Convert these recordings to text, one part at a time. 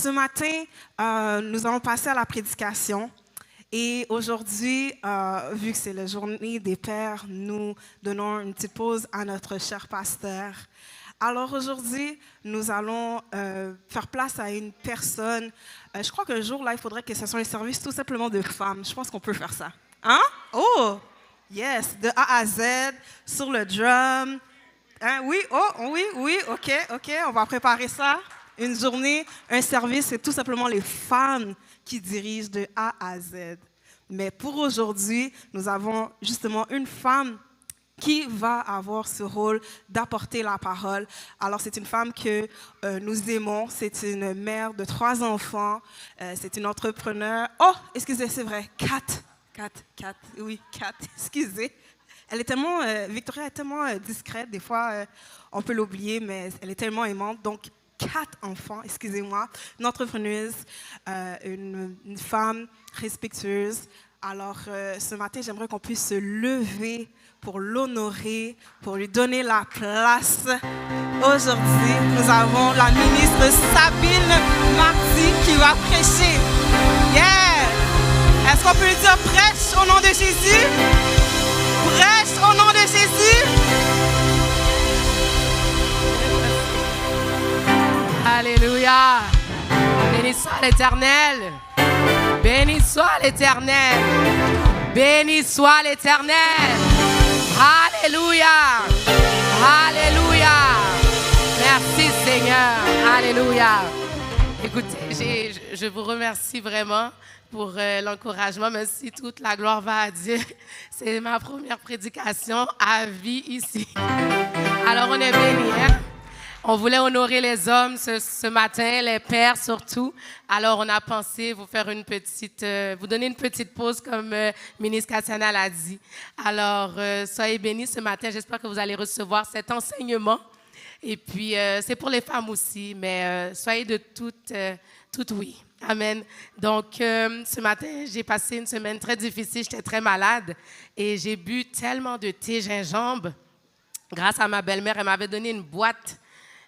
ce matin, nous allons passer à la prédication. Et aujourd'hui, vu que c'est la journée des pères, nous donnons une petite pause à notre cher pasteur. Alors aujourd'hui, nous allons faire place à une personne. Je crois qu'un jour, là, il faudrait que ce soit un service tout simplement de femmes. Je pense qu'on peut faire ça. Hein? Oh! Yes! De A à Z, sur le drum. Hein? Oui? Oh, oui, OK. On va préparer ça. Une journée, un service, c'est tout simplement les femmes qui dirigent de A à Z. Mais pour aujourd'hui, nous avons justement une femme qui va avoir ce rôle d'apporter la parole. Alors, c'est une femme que nous aimons. C'est une mère de 3 enfants. C'est une entrepreneur. Oh, excusez, c'est vrai, 4. Oui, 4, excusez. Elle est tellement, Victoria est tellement discrète. Des fois, on peut l'oublier, mais elle est tellement aimante. Donc, 4 enfants, excusez-moi, une entrepreneuse, une femme respectueuse. Alors, ce matin, j'aimerais qu'on puisse se lever pour l'honorer, pour lui donner la place. Aujourd'hui, nous avons la ministre Sabine Marty qui va prêcher. Yeah! Est-ce qu'on peut lui dire prêche au nom de Jésus? Prêche au nom de Jésus! Alléluia! Béni soit l'Éternel! Béni soit l'Éternel! Béni soit l'Éternel! Alléluia! Alléluia! Merci Seigneur! Alléluia! Écoutez, je vous remercie vraiment pour l'encouragement, même si toute la gloire va à Dieu. C'est ma première prédication à vie ici. Alors on est bénis, hein? On voulait honorer les hommes ce matin, les pères surtout. Alors, on a pensé vous faire vous donner une petite pause comme ministre Katiana l'a dit. Alors, soyez bénis ce matin. J'espère que vous allez recevoir cet enseignement. Et puis, c'est pour les femmes aussi, mais soyez de toutes oui. Amen. Donc, ce matin, j'ai passé une semaine très difficile. J'étais très malade et j'ai bu tellement de thé gingembre. Grâce à ma belle-mère, elle m'avait donné une boîte.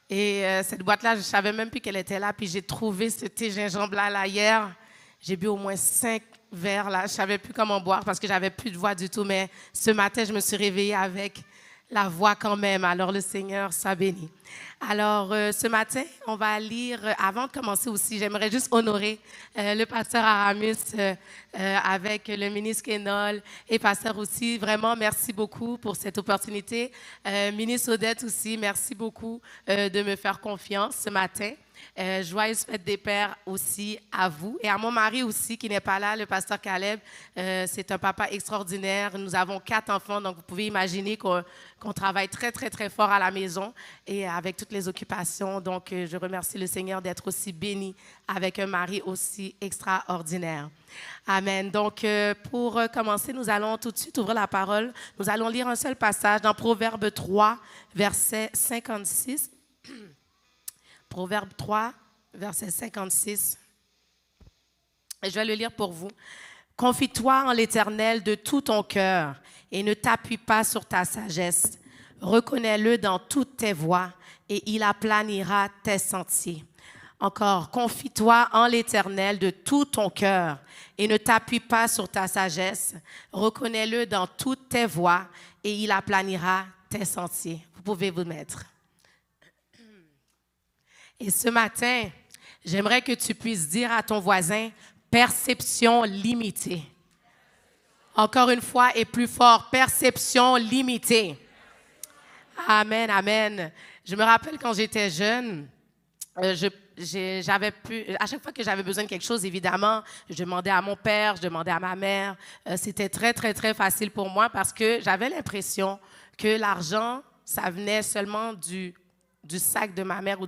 Et cette boîte-là, je ne savais même plus qu'elle était là. Puis j'ai trouvé ce thé gingembre-là hier. J'ai bu au moins 5 verres là. Je ne savais plus comment boire parce que je n'avais plus de voix du tout. Mais ce matin, je me suis réveillée avec la voix quand même. Alors le Seigneur soit béni. Alors ce matin, on va lire, avant de commencer aussi, j'aimerais juste honorer le pasteur Aramis avec le ministre Kenol et pasteur aussi. Vraiment, merci beaucoup pour cette opportunité. Ministre Odette aussi, merci beaucoup de me faire confiance ce matin. Joyeuse fête des pères aussi à vous et à mon mari aussi qui n'est pas là, le pasteur Caleb. C'est un papa extraordinaire. Nous avons 4 enfants, donc vous pouvez imaginer qu'on travaille très, très, très fort à la maison et avec toutes les occupations. Donc, je remercie le Seigneur d'être aussi béni avec un mari aussi extraordinaire. Amen. Donc, pour commencer, nous allons tout de suite ouvrir la parole. Nous allons lire un seul passage dans Proverbe 3, verset 56. Proverbe 3, verset 56. Et je vais le lire pour vous. « Confie-toi en l'Éternel de tout ton cœur et ne t'appuie pas sur ta sagesse. Reconnais-le dans toutes tes voies et il aplanira tes sentiers. » Encore, « Confie-toi en l'Éternel de tout ton cœur et ne t'appuie pas sur ta sagesse. Reconnais-le dans toutes tes voies et il aplanira tes sentiers. » Vous pouvez vous mettre. Et ce matin, j'aimerais que tu puisses dire à ton voisin, perception limitée. Encore une fois et plus fort, perception limitée. Amen, amen. Je me rappelle quand j'étais jeune, à chaque fois que j'avais besoin de quelque chose, évidemment, je demandais à mon père, je demandais à ma mère. C'était très, très, très facile pour moi parce que j'avais l'impression que l'argent, ça venait seulement du sac de ma mère ou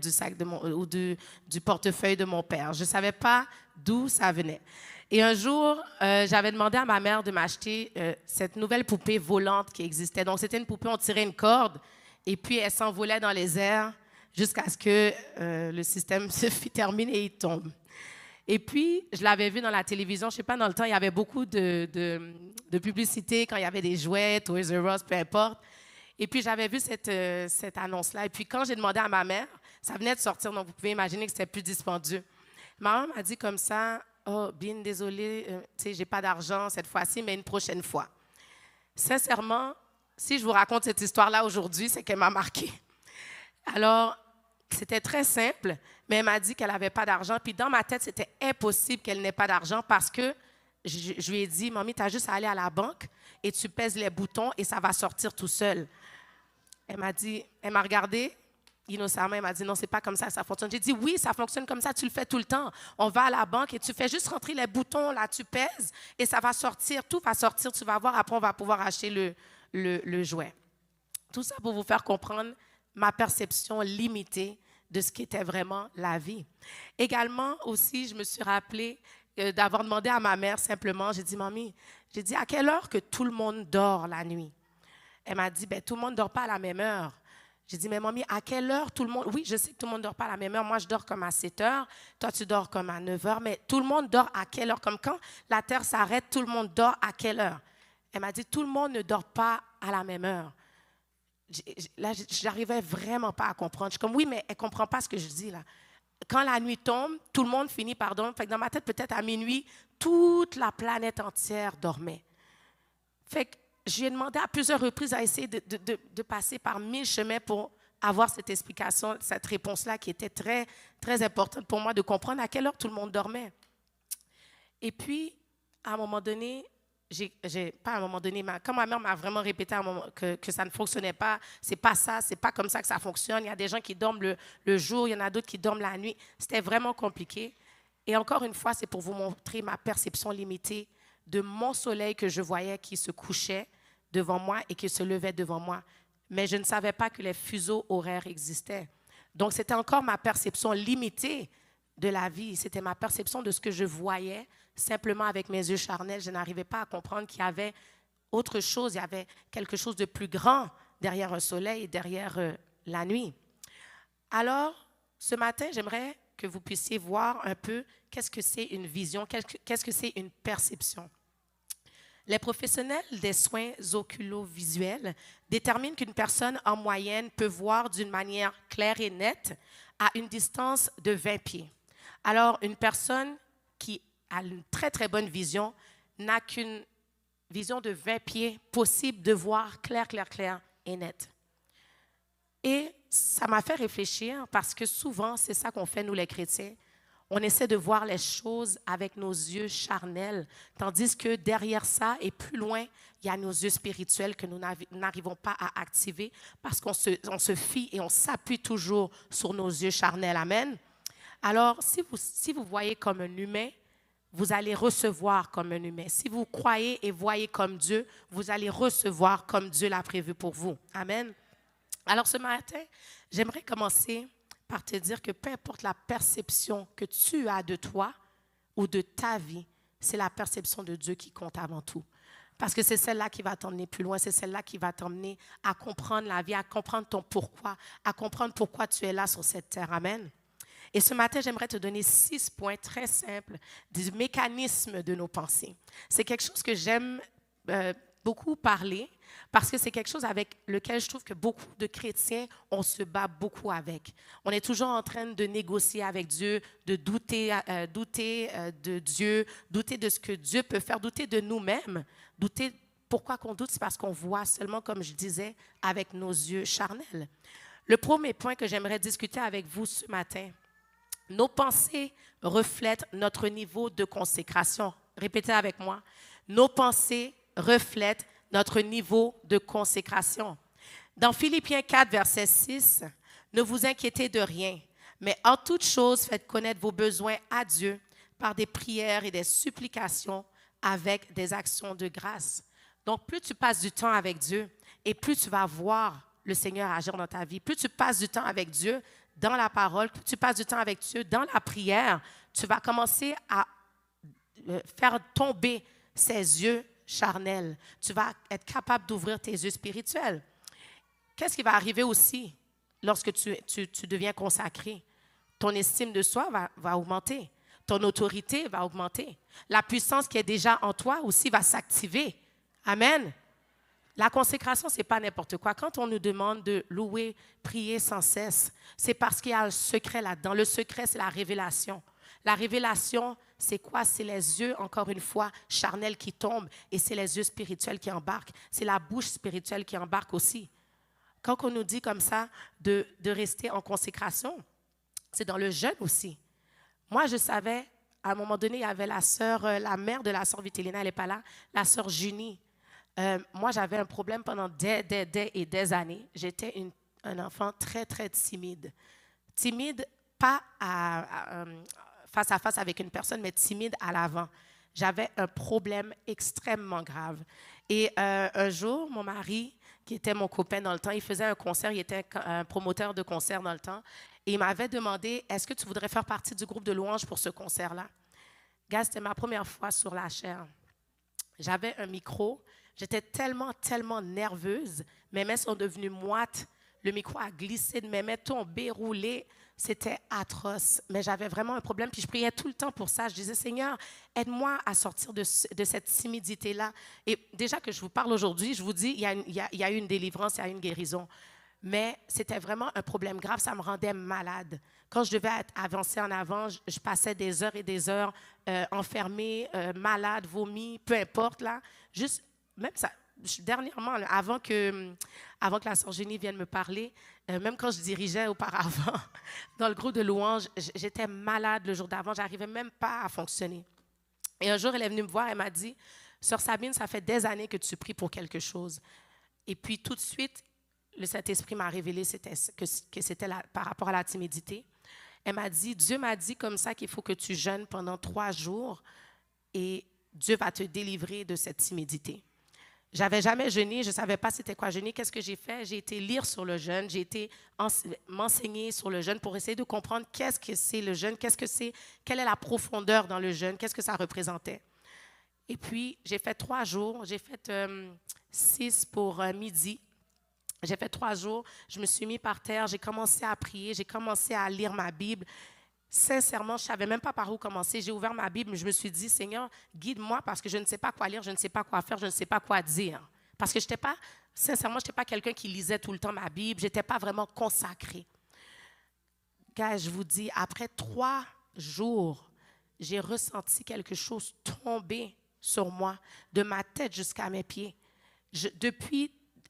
du portefeuille de mon père. Je ne savais pas d'où ça venait. Et un jour, j'avais demandé à ma mère de m'acheter cette nouvelle poupée volante qui existait. Donc, c'était une poupée, on tirait une corde et puis elle s'envolait dans les airs jusqu'à ce que le système se termine et il tombe. Et puis, je l'avais vu dans la télévision. Je ne sais pas, dans le temps, il y avait beaucoup de publicité quand il y avait des jouets, Toys R Us, peu importe. Et puis, j'avais vu cette annonce-là. Et puis, quand j'ai demandé à ma mère, ça venait de sortir, donc vous pouvez imaginer que c'était plus dispendieux. Ma maman m'a dit comme ça, « Oh, bien désolée, tu sais, j'ai pas d'argent cette fois-ci, mais une prochaine fois. » Sincèrement, si je vous raconte cette histoire-là aujourd'hui, c'est qu'elle m'a marquée. Alors, c'était très simple, mais elle m'a dit qu'elle n'avait pas d'argent. Puis dans ma tête, c'était impossible qu'elle n'ait pas d'argent parce que je lui ai dit, « Mamie, tu as juste à aller à la banque et tu pèses les boutons et ça va sortir tout seul. » Elle m'a regardée innocemment, elle m'a dit, « Non, c'est pas comme ça que ça fonctionne. » J'ai dit, « Oui, ça fonctionne comme ça, tu le fais tout le temps. On va à la banque et tu fais juste rentrer les boutons, là, tu pèses et ça va sortir, tout va sortir, tu vas voir, après on va pouvoir acheter le jouet. » Tout ça pour vous faire comprendre ma perception limitée de ce qu'était vraiment la vie. Également aussi, je me suis rappelée d'avoir demandé à ma mère simplement, j'ai dit, « Mamie, à quelle heure que tout le monde dort la nuit? » Elle m'a dit, « Ben, tout le monde ne dort pas à la même heure. » J'ai dit, « Mais mamie, à quelle heure tout le monde... » Oui, je sais que tout le monde ne dort pas à la même heure. Moi, je dors comme à 7 heures. Toi, tu dors comme à 9 heures. Mais tout le monde dort à quelle heure? Comme quand la terre s'arrête, tout le monde dort à quelle heure? Elle m'a dit, « Tout le monde ne dort pas à la même heure. » Là, je n'arrivais vraiment pas à comprendre. Je suis comme, oui, mais elle ne comprend pas ce que je dis là. Quand la nuit tombe, tout le monde finit par dormir. Fait que dans ma tête, peut-être à minuit, toute la planète entière dormait. Fait que je lui ai demandé à plusieurs reprises à essayer de passer par 1000 chemins pour avoir cette explication, cette réponse-là qui était très, très importante pour moi de comprendre à quelle heure tout le monde dormait. Et puis, à un moment donné, pas à un moment donné, mais quand ma mère m'a vraiment répété à un moment que ça ne fonctionnait pas, c'est pas ça, c'est pas comme ça que ça fonctionne. Il y a des gens qui dorment le jour, il y en a d'autres qui dorment la nuit. C'était vraiment compliqué. Et encore une fois, c'est pour vous montrer ma perception limitée de mon soleil que je voyais qui se couchait devant moi et qui se levait devant moi. Mais je ne savais pas que les fuseaux horaires existaient. Donc, c'était encore ma perception limitée de la vie. C'était ma perception de ce que je voyais simplement avec mes yeux charnels. Je n'arrivais pas à comprendre qu'il y avait autre chose, il y avait quelque chose de plus grand derrière un soleil et derrière la nuit. Alors, ce matin, j'aimerais que vous puissiez voir un peu qu'est-ce que c'est une vision, qu'est-ce que c'est une perception. Les professionnels des soins oculovisuels déterminent qu'une personne en moyenne peut voir d'une manière claire et nette à une distance de 20 pieds. Alors, une personne qui a une très, très bonne vision n'a qu'une vision de 20 pieds possible de voir clair et net. Et ça m'a fait réfléchir parce que souvent, c'est ça qu'on fait, nous les chrétiens. On essaie de voir les choses avec nos yeux charnels, tandis que derrière ça et plus loin, il y a nos yeux spirituels que nous n'arrivons pas à activer parce qu'on se fie et on s'appuie toujours sur nos yeux charnels. Amen. Alors, si vous voyez comme un humain, vous allez recevoir comme un humain. Si vous croyez et voyez comme Dieu, vous allez recevoir comme Dieu l'a prévu pour vous. Amen. Alors, ce matin, j'aimerais commencer par te dire que peu importe la perception que tu as de toi ou de ta vie, c'est la perception de Dieu qui compte avant tout. Parce que c'est celle-là qui va t'emmener plus loin, c'est celle-là qui va t'emmener à comprendre la vie, à comprendre ton pourquoi, à comprendre pourquoi tu es là sur cette terre. Amen. Et ce matin, j'aimerais te donner 6 points très simples du mécanisme de nos pensées. C'est quelque chose que j'aime beaucoup parler parce que c'est quelque chose avec lequel je trouve que beaucoup de chrétiens, on se bat beaucoup avec. On est toujours en train de négocier avec Dieu, de douter de Dieu, douter de ce que Dieu peut faire, douter de nous-mêmes. Pourquoi qu'on doute? C'est parce qu'on voit seulement, comme je disais, avec nos yeux charnels. Le premier point que j'aimerais discuter avec vous ce matin, nos pensées reflètent notre niveau de consécration. Répétez avec moi. Nos pensées reflètent notre niveau de consécration. Dans Philippiens 4, verset 6, « Ne vous inquiétez de rien, mais en toute chose, faites connaître vos besoins à Dieu par des prières et des supplications avec des actions de grâce. » Donc, plus tu passes du temps avec Dieu et plus tu vas voir le Seigneur agir dans ta vie, plus tu passes du temps avec Dieu dans la parole, plus tu passes du temps avec Dieu dans la prière, tu vas commencer à faire tomber ses yeux charnel. Tu vas être capable d'ouvrir tes yeux spirituels. Qu'est-ce qui va arriver aussi lorsque tu deviens consacré? Ton estime de soi va augmenter. Ton autorité va augmenter. La puissance qui est déjà en toi aussi va s'activer. Amen. La consécration, ce n'est pas n'importe quoi. Quand on nous demande de louer, prier sans cesse, c'est parce qu'il y a un secret là-dedans. Le secret, c'est la révélation. La révélation, c'est quoi? C'est les yeux, encore une fois, charnels qui tombent et c'est les yeux spirituels qui embarquent. C'est la bouche spirituelle qui embarque aussi. Quand on nous dit comme ça de rester en consécration, c'est dans le jeûne aussi. Moi, je savais, à un moment donné, il y avait la sœur, la mère de la sœur Vitellina, elle n'est pas là, la sœur Junie. Moi, j'avais un problème pendant des années. J'étais un enfant très, très timide. Timide, pas face à face avec une personne, mais timide à l'avant. J'avais un problème extrêmement grave. Et un jour, mon mari, qui était mon copain dans le temps, il faisait un concert, il était un promoteur de concert dans le temps, et il m'avait demandé, est-ce que tu voudrais faire partie du groupe de louanges pour ce concert-là? Gars, c'était ma première fois sur la chair. J'avais un micro, j'étais tellement nerveuse, mes mains sont devenues moites, le micro a glissé de mes mains, tombé, roulé. C'était atroce, mais j'avais vraiment un problème. Puis je priais tout le temps pour ça. Je disais, Seigneur, aide-moi à sortir de cette timidité-là. Et déjà que je vous parle aujourd'hui, je vous dis, il y a eu une délivrance, il y a eu une guérison. Mais c'était vraiment un problème grave, ça me rendait malade. Quand je devais avancer en avant, je passais des heures et des heures enfermée, malade, vomi, peu importe. Là. Juste, même ça, dernièrement, là, avant que la sœur Génie vienne me parler, même quand je dirigeais auparavant dans le groupe de louanges, j'étais malade le jour d'avant, je n'arrivais même pas à fonctionner. Et un jour, elle est venue me voir, elle m'a dit, « Sœur Sabine, ça fait des années que tu pries pour quelque chose. » Et puis tout de suite, le Saint-Esprit m'a révélé que c'était par rapport à la timidité. Elle m'a dit, Dieu m'a dit comme ça qu'il faut que tu jeûnes pendant 3 jours et Dieu va te délivrer de cette timidité. J'avais jamais jeûné, je ne savais pas c'était quoi jeûner. Qu'est-ce que j'ai fait? J'ai été lire sur le jeûne, j'ai été m'enseigner sur le jeûne pour essayer de comprendre qu'est-ce que c'est le jeûne, quelle est la profondeur dans le jeûne, qu'est-ce que ça représentait. Et puis, j'ai fait 3 jours, j'ai fait 6 pour midi. J'ai fait 3 jours, je me suis mis par terre, j'ai commencé à prier, j'ai commencé à lire ma Bible. Sincèrement, je ne savais même pas par où commencer. J'ai ouvert ma Bible, mais je me suis dit, Seigneur, guide-moi parce que je ne sais pas quoi lire, je ne sais pas quoi faire, je ne sais pas quoi dire. Parce que sincèrement, je n'étais pas quelqu'un qui lisait tout le temps ma Bible, je n'étais pas vraiment consacrée. Gars, je vous dis, après 3 jours, j'ai ressenti quelque chose tomber sur moi, de ma tête jusqu'à mes pieds.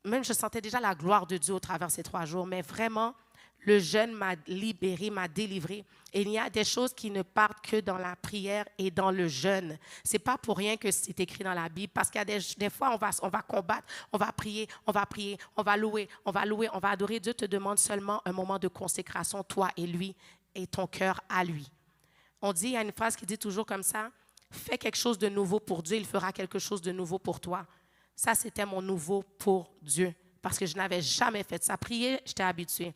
Même je sentais déjà la gloire de Dieu au travers de ces 3 jours, mais vraiment, le jeûne m'a libéré, m'a délivré. Et il y a des choses qui ne partent que dans la prière et dans le jeûne. Ce n'est pas pour rien que c'est écrit dans la Bible, parce qu'il y a des fois, on va combattre, on va prier, on va louer, on va adorer. Dieu te demande seulement un moment de consécration, toi et lui, et ton cœur à lui. On dit, il y a une phrase qui dit toujours comme ça, « Fais quelque chose de nouveau pour Dieu, il fera quelque chose de nouveau pour toi. » Ça, c'était mon nouveau pour Dieu, parce que je n'avais jamais fait ça. Prier, j'étais habituée.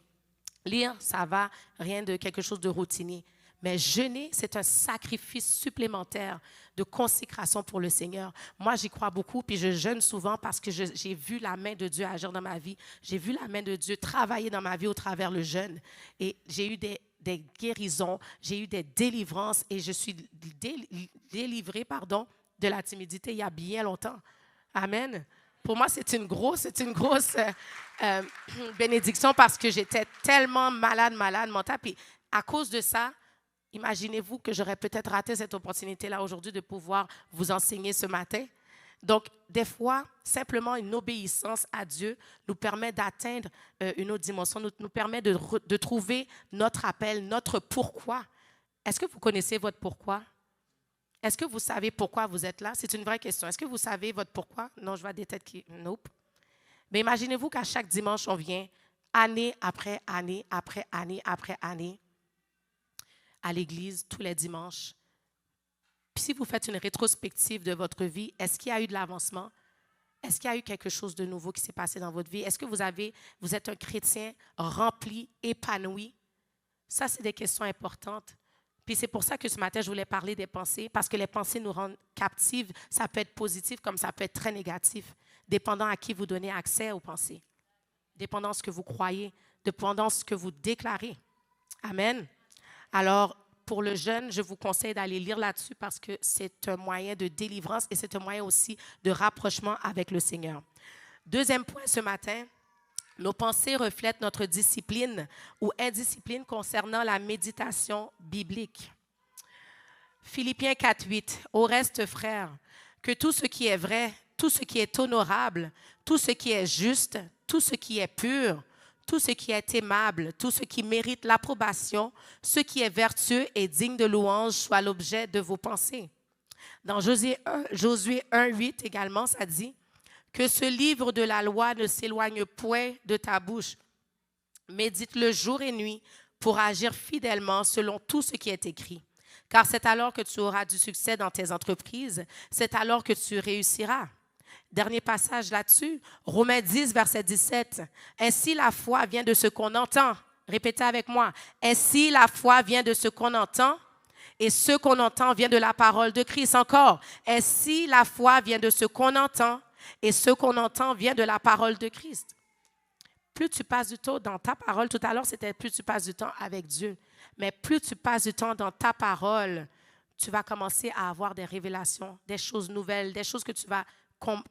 Lire, ça va, rien de quelque chose de routinier. Mais jeûner, c'est un sacrifice supplémentaire de consécration pour le Seigneur. Moi, j'y crois beaucoup, puis je jeûne souvent parce que j'ai vu la main de Dieu agir dans ma vie. J'ai vu la main de Dieu travailler dans ma vie au travers le jeûne. Et j'ai eu des guérisons, j'ai eu des délivrances et je suis délivrée de la timidité il y a bien longtemps. Amen. Pour moi, c'est une grosse bénédiction parce que j'étais tellement malade mentale. Puis à cause de ça, imaginez-vous que j'aurais peut-être raté cette opportunité-là aujourd'hui de pouvoir vous enseigner ce matin. Donc, des fois, simplement une obéissance à Dieu nous permet d'atteindre une autre dimension, nous permet de trouver notre appel, notre pourquoi. Est-ce que vous connaissez votre pourquoi? Est-ce que vous savez pourquoi vous êtes là? C'est une vraie question. Est-ce que vous savez votre pourquoi? Non, je vois des têtes qui... Nope. Mais imaginez-vous qu'à chaque dimanche, on vient, année après année, après année, après année, à l'église, tous les dimanches. Puis si vous faites une rétrospective de votre vie, est-ce qu'il y a eu de l'avancement? Est-ce qu'il y a eu quelque chose de nouveau qui s'est passé dans votre vie? Est-ce que vous êtes un chrétien rempli, épanoui? Ça, c'est des questions importantes. Puis c'est pour ça que ce matin, je voulais parler des pensées, parce que les pensées nous rendent captives. Ça peut être positif comme ça peut être très négatif, dépendant à qui vous donnez accès aux pensées, dépendant de ce que vous croyez, dépendant de ce que vous déclarez. Amen. Alors, pour le jeûne, je vous conseille d'aller lire là-dessus parce que c'est un moyen de délivrance et c'est un moyen aussi de rapprochement avec le Seigneur. Deuxième point ce matin, nos pensées reflètent notre discipline ou indiscipline concernant la méditation biblique. Philippiens 4:8. Au reste, frères, que tout ce qui est vrai, tout ce qui est honorable, tout ce qui est juste, tout ce qui est pur, tout ce qui est aimable, tout ce qui mérite l'approbation, ce qui est vertueux et digne de louange soit l'objet de vos pensées. Dans Josué 1:8 également, ça dit que ce livre de la loi ne s'éloigne point de ta bouche. Médite-le jour et nuit pour agir fidèlement selon tout ce qui est écrit. Car c'est alors que tu auras du succès dans tes entreprises, c'est alors que tu réussiras. Dernier passage là-dessus, Romains 10, verset 17. Ainsi la foi vient de ce qu'on entend. Répétez avec moi. Ainsi la foi vient de ce qu'on entend et ce qu'on entend vient de la parole de Christ. Encore. Ainsi la foi vient de ce qu'on entend et ce qu'on entend vient de la parole de Christ. Plus tu passes du temps dans ta parole, tout à l'heure c'était plus tu passes du temps avec Dieu, mais plus tu passes du temps dans ta parole, tu vas commencer à avoir des révélations, des choses nouvelles, des choses que tu vas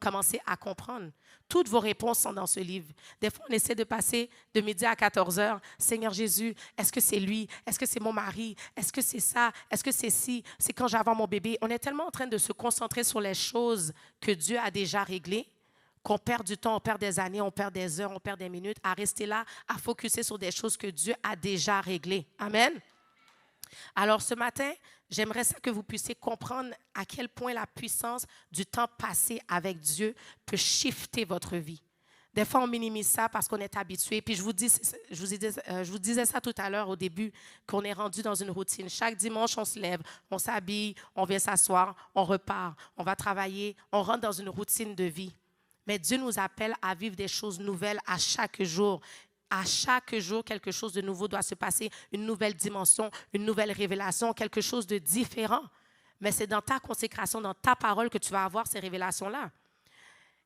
commencer à comprendre. Toutes vos réponses sont dans ce livre. Des fois, on essaie de passer de midi à 14 heures. Seigneur Jésus, est-ce que c'est lui? Est-ce que c'est mon mari? Est-ce que c'est ça? Est-ce que c'est ci? C'est quand j'avais mon bébé? On est tellement en train de se concentrer sur les choses que Dieu a déjà réglées qu'on perd du temps, on perd des années, on perd des heures, on perd des minutes à rester là, à focuser sur des choses que Dieu a déjà réglées. Amen. Alors ce matin, j'aimerais ça que vous puissiez comprendre à quel point la puissance du temps passé avec Dieu peut shifter votre vie. Des fois, on minimise ça parce qu'on est habitué. Puis je vous disais ça tout à l'heure au début, qu'on est rendu dans une routine. Chaque dimanche, on se lève, on s'habille, on vient s'asseoir, on repart, on va travailler, on rentre dans une routine de vie. Mais Dieu nous appelle à vivre des choses nouvelles à chaque jour. À chaque jour, quelque chose de nouveau doit se passer, une nouvelle dimension, une nouvelle révélation, quelque chose de différent. Mais c'est dans ta consécration, dans ta parole que tu vas avoir ces révélations-là.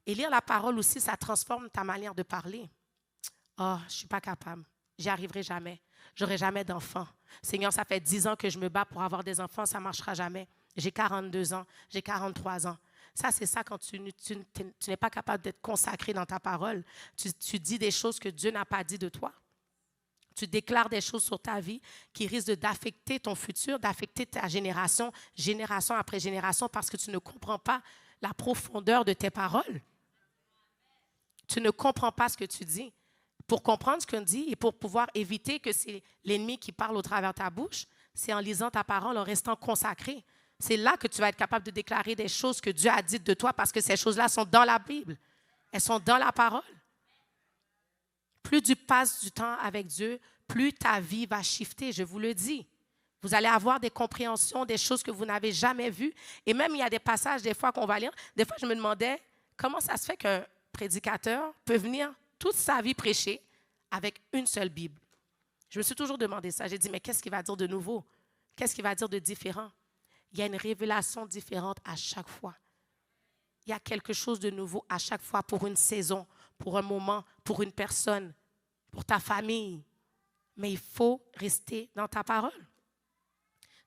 Et lire la parole aussi, ça transforme ta manière de parler. Oh, je ne suis pas capable. J'y arriverai jamais. Je n'aurai jamais d'enfants. Seigneur, ça fait 10 ans que je me bats pour avoir des enfants, ça ne marchera jamais. J'ai 42 ans, j'ai 43 ans. Ça, c'est ça quand tu n'es pas capable d'être consacré dans ta parole. Tu dis des choses que Dieu n'a pas dit de toi. Tu déclares des choses sur ta vie qui risquent d'affecter ton futur, d'affecter ta génération, génération après génération, parce que tu ne comprends pas la profondeur de tes paroles. Tu ne comprends pas ce que tu dis. Pour comprendre ce qu'on dit et pour pouvoir éviter que c'est l'ennemi qui parle au travers de ta bouche, c'est en lisant ta parole, en restant consacré. C'est là que tu vas être capable de déclarer des choses que Dieu a dites de toi parce que ces choses-là sont dans la Bible. Elles sont dans la parole. Plus tu passes du temps avec Dieu, plus ta vie va shifter, je vous le dis. Vous allez avoir des compréhensions, des choses que vous n'avez jamais vues. Et même, il y a des passages, des fois, qu'on va lire. Des fois, je me demandais comment ça se fait qu'un prédicateur peut venir toute sa vie prêcher avec une seule Bible. Je me suis toujours demandé ça. J'ai dit, mais qu'est-ce qu'il va dire de nouveau? Qu'est-ce qu'il va dire de différent? Il y a une révélation différente à chaque fois. Il y a quelque chose de nouveau à chaque fois pour une saison, pour un moment, pour une personne, pour ta famille. Mais il faut rester dans ta parole.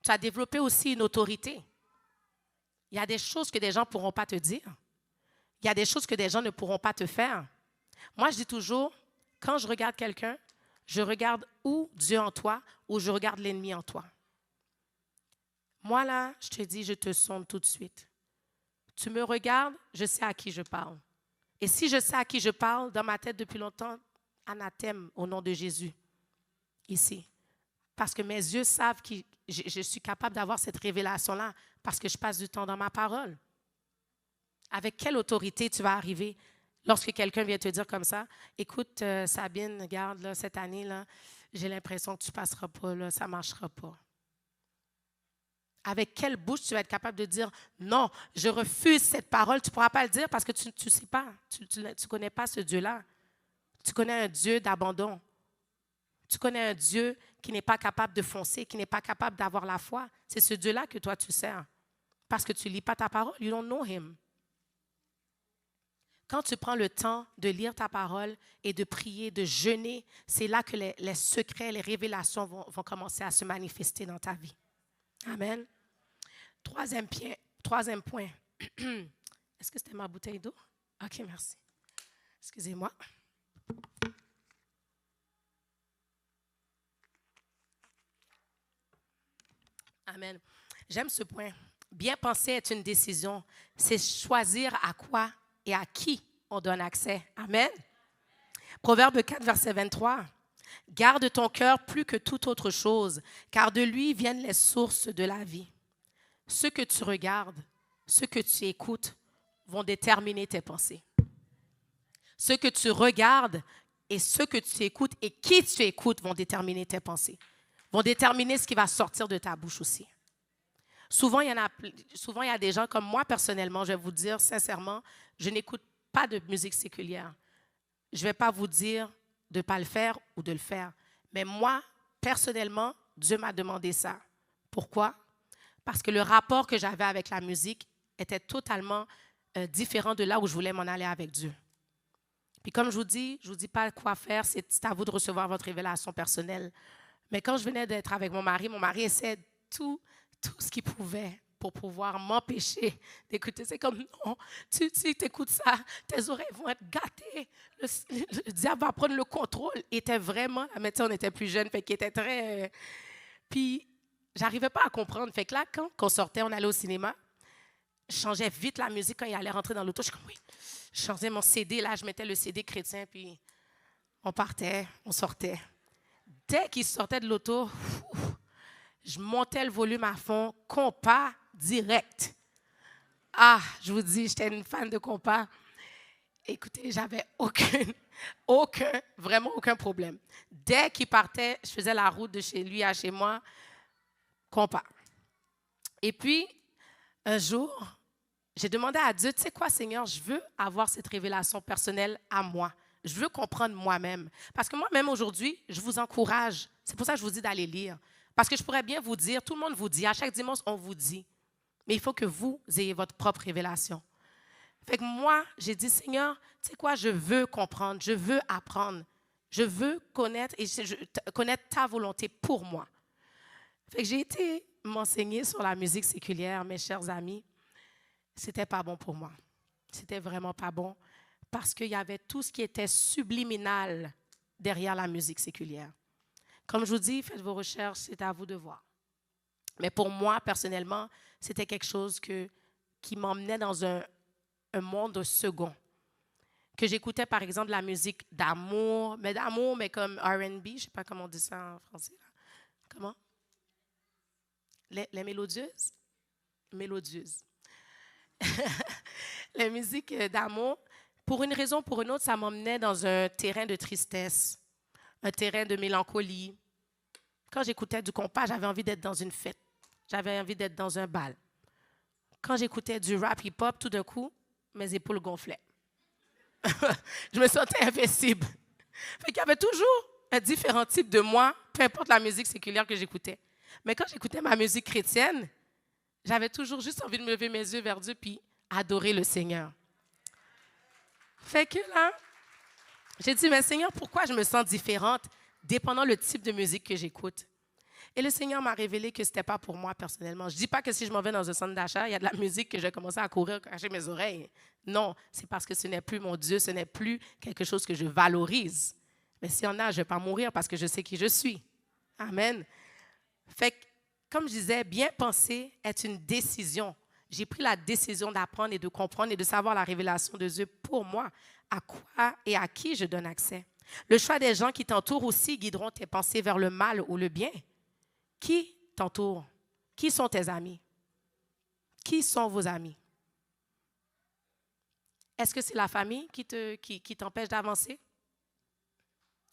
Tu as développé aussi une autorité. Il y a des choses que des gens ne pourront pas te dire. Il y a des choses que des gens ne pourront pas te faire. Moi, je dis toujours, quand je regarde quelqu'un, je regarde ou Dieu en toi ou je regarde l'ennemi en toi. Moi, là, je te dis, je te sonde tout de suite. Tu me regardes, je sais à qui je parle. Et si je sais à qui je parle, dans ma tête depuis longtemps, anathème au nom de Jésus, ici. Parce que mes yeux savent que je suis capable d'avoir cette révélation-là parce que je passe du temps dans ma parole. Avec quelle autorité tu vas arriver lorsque quelqu'un vient te dire comme ça, écoute, Sabine, regarde, là, cette année, là, j'ai l'impression que tu ne passeras pas, là, ça ne marchera pas. Avec quelle bouche tu vas être capable de dire non, je refuse cette parole. Tu ne pourras pas le dire parce que tu ne sais pas. Tu ne connais pas ce Dieu-là. Tu connais un Dieu d'abandon. Tu connais un Dieu qui n'est pas capable de foncer, qui n'est pas capable d'avoir la foi. C'est ce Dieu-là que toi tu sers. Parce que tu ne lis pas ta parole. You don't know him. Quand tu prends le temps de lire ta parole et de prier, de jeûner, c'est là que les secrets, les révélations vont commencer à se manifester dans ta vie. Amen. Troisième point. Est-ce que c'était ma bouteille d'eau? OK, merci. Excusez-moi. Amen. J'aime ce point. Bien penser est une décision. C'est choisir à quoi et à qui on donne accès. Amen. Proverbe 4, verset 23. Garde ton cœur plus que toute autre chose, car de lui viennent les sources de la vie. Ce que tu regardes, ce que tu écoutes vont déterminer tes pensées. Ce que tu regardes et ce que tu écoutes et qui tu écoutes vont déterminer tes pensées, vont déterminer ce qui va sortir de ta bouche aussi. Souvent, il y a des gens comme moi, personnellement, je vais vous dire sincèrement, je n'écoute pas de musique séculière. Je ne vais pas vous dire de ne pas le faire ou de le faire. Mais moi, personnellement, Dieu m'a demandé ça. Pourquoi? Parce que le rapport que j'avais avec la musique était totalement différent de là où je voulais m'en aller avec Dieu. Puis comme je vous dis pas quoi faire, c'est à vous de recevoir votre révélation personnelle. Mais quand je venais d'être avec mon mari essayait tout ce qu'il pouvait pour pouvoir m'empêcher d'écouter. C'est comme, non, tu écoutes ça, tes oreilles vont être gâtées. Le diable va prendre le contrôle. Il était vraiment, mais on était plus jeunes, fait qu'il était très... Puis, j'arrivais pas à comprendre. Fait que là, quand on sortait, on allait au cinéma, je changeais vite la musique quand il allait rentrer dans l'auto. Je suis comme, oui. Je changeais mon CD, là, je mettais le CD chrétien, puis on partait, on sortait. Dès qu'il sortait de l'auto, je montais le volume à fond, compas direct. Ah, je vous dis, j'étais une fan de compas. Écoutez, j'avais vraiment aucun problème. Dès qu'il partait, je faisais la route de chez lui à chez moi, compas. Et puis, un jour, j'ai demandé à Dieu, tu sais quoi, Seigneur, je veux avoir cette révélation personnelle à moi. Je veux comprendre moi-même. Parce que moi-même, aujourd'hui, je vous encourage. C'est pour ça que je vous dis d'aller lire. Parce que je pourrais bien vous dire, tout le monde vous dit, à chaque dimanche, on vous dit. Mais il faut que vous ayez votre propre révélation. Fait que moi, j'ai dit, Seigneur, tu sais quoi, je veux comprendre, je veux apprendre. Je veux connaître connaître ta volonté pour moi. Fait que j'ai été m'enseigner sur la musique séculière, mes chers amis. C'était pas bon pour moi. C'était vraiment pas bon parce qu'il y avait tout ce qui était subliminal derrière la musique séculière. Comme je vous dis, faites vos recherches, c'est à vous de voir. Mais pour moi, personnellement, c'était quelque chose qui m'emmenait dans un monde second. Que j'écoutais, par exemple, la musique d'amour, mais comme R&B, je ne sais pas comment on dit ça en français. Là. Comment? Les mélodieuses? Mélodieuses. Les musiques d'amour, pour une raison ou pour une autre, ça m'emmenait dans un terrain de tristesse, un terrain de mélancolie. Quand j'écoutais du compas, j'avais envie d'être dans une fête. J'avais envie d'être dans un bal. Quand j'écoutais du rap hip-hop, tout d'un coup, mes épaules gonflaient. Je me sentais invincible. Fait qu'il y avait toujours un différent type de moi, peu importe la musique séculière que j'écoutais. Mais quand j'écoutais ma musique chrétienne, j'avais toujours juste envie de me lever mes yeux vers Dieu puis adorer le Seigneur. Fait que là, j'ai dit, mais Seigneur, pourquoi je me sens différente dépendant le type de musique que j'écoute? Et le Seigneur m'a révélé que ce n'était pas pour moi personnellement. Je ne dis pas que si je m'en vais dans un centre d'achat, il y a de la musique que je vais commencer à courir, cacher mes oreilles. Non, c'est parce que ce n'est plus mon Dieu, ce n'est plus quelque chose que je valorise. Mais s'il y en a, je ne vais pas mourir parce que je sais qui je suis. Amen. Fait que, comme je disais, bien penser est une décision. J'ai pris la décision d'apprendre et de comprendre et de savoir la révélation de Dieu pour moi, à quoi et à qui je donne accès. Le choix des gens qui t'entourent aussi guideront tes pensées vers le mal ou le bien. Qui t'entoure? Qui sont tes amis? Qui sont vos amis? Est-ce que c'est la famille qui t'empêche d'avancer?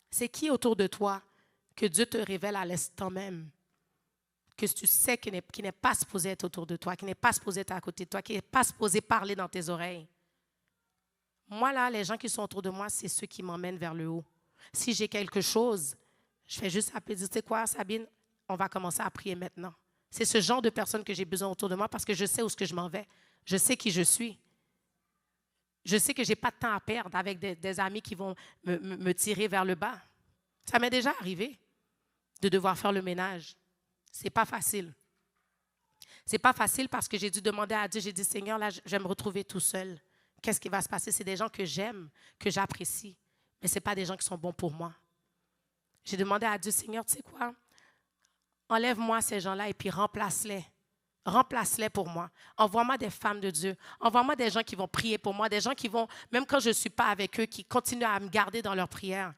C'est qui autour de toi que Dieu te révèle à l'instant même? Que tu sais qui n'est pas supposé être autour de toi, qui n'est pas supposé être à côté de toi, qui n'est pas supposé parler dans tes oreilles. Moi, là, les gens qui sont autour de moi, c'est ceux qui m'emmènent vers le haut. Si j'ai quelque chose, je fais juste appeler, dire, tu sais quoi, Sabine, on va commencer à prier maintenant. C'est ce genre de personnes que j'ai besoin autour de moi parce que je sais où est-ce que je m'en vais. Je sais qui je suis. Je sais que je n'ai pas de temps à perdre avec des amis qui vont me tirer vers le bas. Ça m'est déjà arrivé de devoir faire le ménage. C'est pas facile. C'est pas facile parce que j'ai dû demander à Dieu, j'ai dit, Seigneur, là, je vais me retrouver tout seul. Qu'est-ce qui va se passer? C'est des gens que j'aime, que j'apprécie, mais ce n'est pas des gens qui sont bons pour moi. J'ai demandé à Dieu, Seigneur, tu sais quoi? Enlève-moi ces gens-là et puis remplace-les Remplace-les pour moi. Envoie-moi des femmes de Dieu. Envoie-moi des gens qui vont prier pour moi, des gens qui vont, même quand je ne suis pas avec eux, qui continuent à me garder dans leurs prières.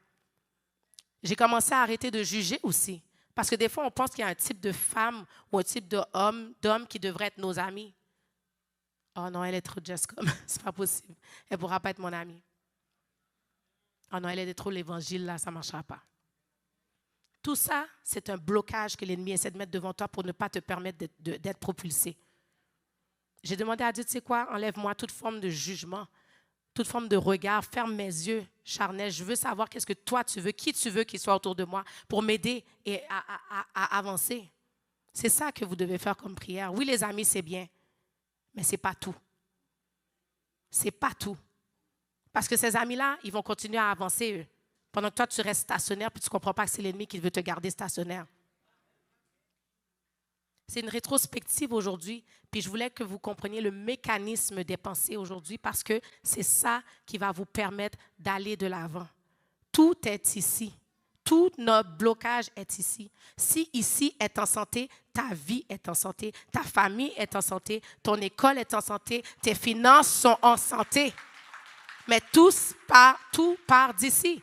J'ai commencé à arrêter de juger aussi. Parce que des fois, on pense qu'il y a un type de femme ou un type d'homme qui devrait être nos amis. Oh non, elle est trop just comme, c'est pas possible. Elle ne pourra pas être mon amie. Oh non, elle est trop l'évangile, là, ça ne marchera pas. Tout ça, c'est un blocage que l'ennemi essaie de mettre devant toi pour ne pas te permettre d'être propulsé. J'ai demandé à Dieu, tu sais quoi, enlève-moi toute forme de jugement, toute forme de regard, ferme mes yeux charnels. Je veux savoir qu'est-ce que toi tu veux, qui tu veux qu'il soit autour de moi pour m'aider et à avancer. C'est ça que vous devez faire comme prière. Oui, les amis, c'est bien, mais ce n'est pas tout. Ce n'est pas tout. Parce que ces amis-là, ils vont continuer à avancer, eux. Pendant que toi, tu restes stationnaire, puis tu ne comprends pas que c'est l'ennemi qui veut te garder stationnaire. C'est une rétrospective aujourd'hui, puis je voulais que vous compreniez le mécanisme des pensées aujourd'hui parce que c'est ça qui va vous permettre d'aller de l'avant. Tout est ici. Tout notre blocage est ici. Si ici est en santé, ta vie est en santé, ta famille est en santé, ton école est en santé, tes finances sont en santé. Mais tout part d'ici.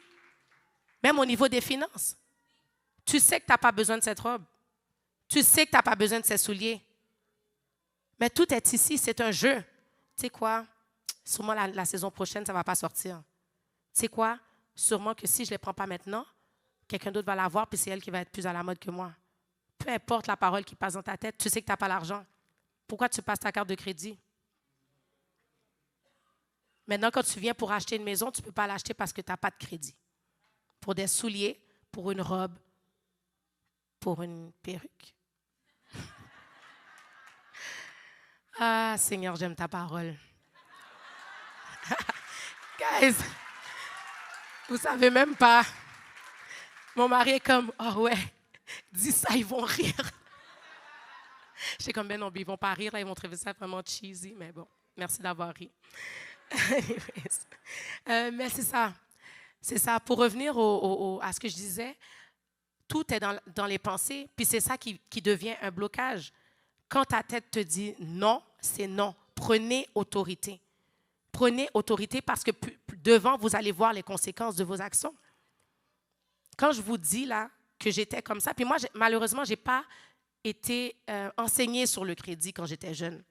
Même au niveau des finances. Tu sais que tu n'as pas besoin de cette robe. Tu sais que tu n'as pas besoin de ces souliers. Mais tout est ici, c'est un jeu. Tu sais quoi? Sûrement la saison prochaine, ça ne va pas sortir. Tu sais quoi? Sûrement que si je ne les prends pas maintenant, quelqu'un d'autre va l'avoir, puis c'est elle qui va être plus à la mode que moi. Peu importe la parole qui passe dans ta tête, tu sais que tu n'as pas l'argent. Pourquoi tu passes ta carte de crédit? Maintenant, quand tu viens pour acheter une maison, tu ne peux pas l'acheter parce que tu n'as pas de crédit. Pour des souliers, pour une robe, pour une perruque. Ah, Seigneur, j'aime ta parole. Guys, vous ne savez même pas. Mon mari est comme, oh ouais, dis ça, ils vont rire. J'étais comme, ben non, ils ne vont pas rire, là, ils vont trouver ça vraiment cheesy, mais bon, merci d'avoir ri. Mais c'est ça. C'est ça. Pour revenir à ce que je disais, tout est dans les pensées, puis c'est ça qui devient un blocage. Quand ta tête te dit non, c'est non. Prenez autorité. Prenez autorité parce que devant, vous allez voir les conséquences de vos actions. Quand je vous dis là que j'étais comme ça, puis moi, malheureusement, je n'ai pas été enseignée sur le crédit quand j'étais jeune.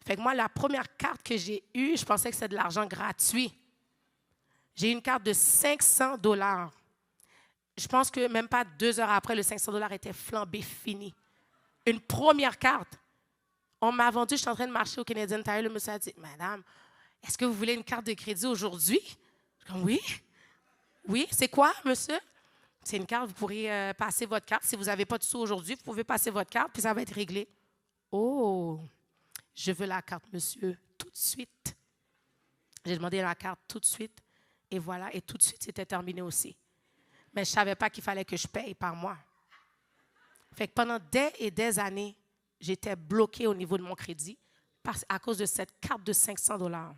Fait que moi, la première carte que j'ai eue, je pensais que c'était de l'argent gratuit. J'ai eu une carte de 500 $. Je pense que même pas 2 heures après, le 500 $ était flambé, fini. Une première carte. On m'a vendu, je suis en train de marcher au Canadian Tire. Le monsieur a dit, madame, est-ce que vous voulez une carte de crédit aujourd'hui? Je dis, oui. Oui, c'est quoi, monsieur? C'est une carte, vous pourrez passer votre carte. Si vous n'avez pas de sous aujourd'hui, vous pouvez passer votre carte, puis ça va être réglé. Oh, je veux la carte, monsieur, tout de suite. J'ai demandé la carte tout de suite. Et voilà, et tout de suite, c'était terminé aussi. Mais je ne savais pas qu'il fallait que je paye par mois. Fait que pendant des années, j'étais bloquée au niveau de mon crédit à cause de cette carte de 500 $.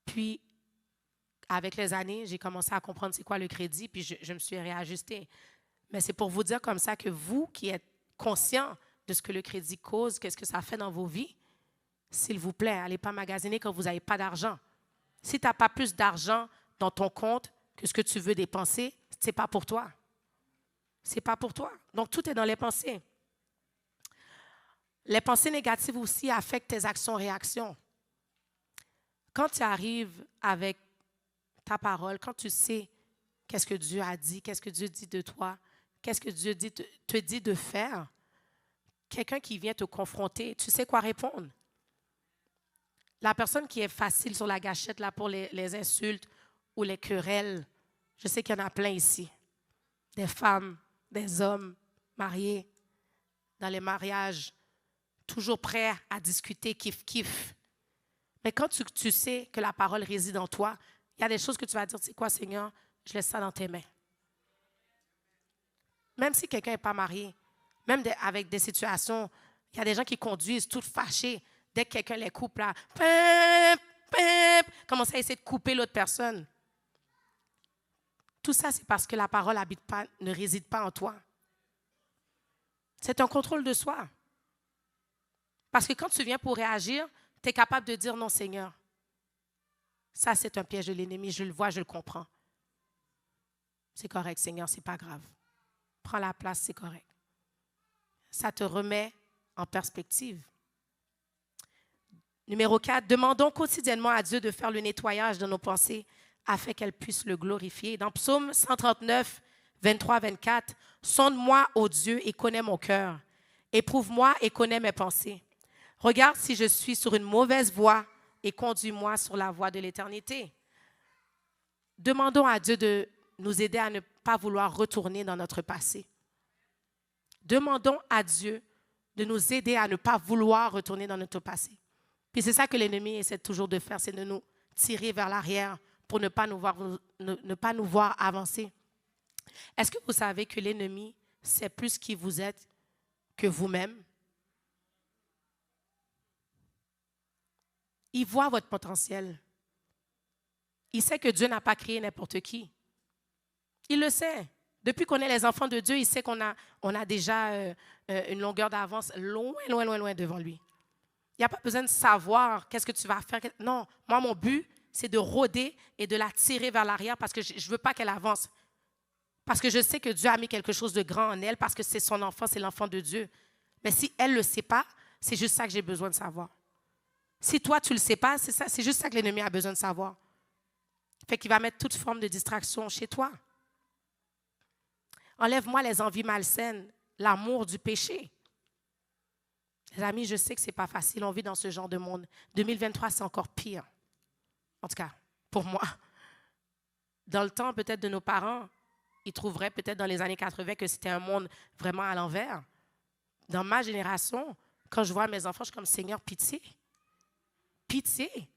Puis, avec les années, j'ai commencé à comprendre c'est quoi le crédit, puis je me suis réajustée. Mais c'est pour vous dire comme ça que vous qui êtes conscients de ce que le crédit cause, qu'est-ce que ça fait dans vos vies, s'il vous plaît, n'allez pas magasiner quand vous n'avez pas d'argent. Si tu n'as pas plus d'argent dans ton compte que ce que tu veux dépenser, ce n'est pas pour toi. Ce n'est pas pour toi. Donc, tout est dans les pensées. Les pensées négatives aussi affectent tes actions-réactions. Quand tu arrives avec ta parole, quand tu sais qu'est-ce que Dieu a dit, qu'est-ce que Dieu dit de toi, qu'est-ce que Dieu te dit de faire, quelqu'un qui vient te confronter, tu sais quoi répondre. La personne qui est facile sur la gâchette là, pour les insultes ou les querelles, je sais qu'il y en a plein ici. Des femmes, des hommes mariés, dans les mariages, toujours prêts à discuter, kiff. Mais quand tu sais que la parole réside en toi, il y a des choses que tu vas dire, c'est quoi Seigneur, je laisse ça dans tes mains. Même si quelqu'un n'est pas marié, même avec des situations, il y a des gens qui conduisent tout fâchés. Dès que quelqu'un les coupe là, commence à essayer de couper l'autre personne. Tout ça, c'est parce que la parole ne réside pas en toi. C'est un contrôle de soi. Parce que quand tu viens pour réagir, tu es capable de dire non, Seigneur. Ça, c'est un piège de l'ennemi. Je le vois, je le comprends. C'est correct, Seigneur, ce n'est pas grave. Prends la place, c'est correct. Ça te remet en perspective. Numéro 4, demandons quotidiennement à Dieu de faire le nettoyage de nos pensées afin qu'elle puisse le glorifier. Dans Psaume 139, 23-24, « Sonde-moi, ô Dieu, et connais mon cœur. Éprouve-moi et connais mes pensées. Regarde si je suis sur une mauvaise voie et conduis-moi sur la voie de l'éternité. » Demandons à Dieu de nous aider à ne pas vouloir retourner dans notre passé. Demandons à Dieu de nous aider à ne pas vouloir retourner dans notre passé. Puis c'est ça que l'ennemi essaie toujours de faire, c'est de nous tirer vers l'arrière pour ne pas nous voir avancer. Est-ce que vous savez que l'ennemi sait plus qui vous êtes que vous-même? Il voit votre potentiel. Il sait que Dieu n'a pas créé n'importe qui. Il le sait. Depuis qu'on est les enfants de Dieu, il sait qu'on a déjà une longueur d'avance loin, loin, loin, loin devant lui. Il n'y a pas besoin de savoir qu'est-ce que tu vas faire. Non, moi, mon but, c'est de rôder et de la tirer vers l'arrière parce que je ne veux pas qu'elle avance. Parce que je sais que Dieu a mis quelque chose de grand en elle, parce que c'est son enfant, c'est l'enfant de Dieu. Mais si elle ne le sait pas, c'est juste ça que j'ai besoin de savoir. Si toi, tu ne le sais pas, c'est juste ça que l'ennemi a besoin de savoir. Fait qu'il va mettre toute forme de distraction chez toi. Enlève-moi les envies malsaines, l'amour du péché. Les amis, je sais que ce n'est pas facile, on vit dans ce genre de monde. 2023, c'est encore pire. En tout cas, pour moi. Dans le temps, peut-être, de nos parents, ils trouveraient peut-être dans les années 80 que c'était un monde vraiment à l'envers. Dans ma génération, quand je vois mes enfants, je suis comme, Seigneur, pitié. Pitié.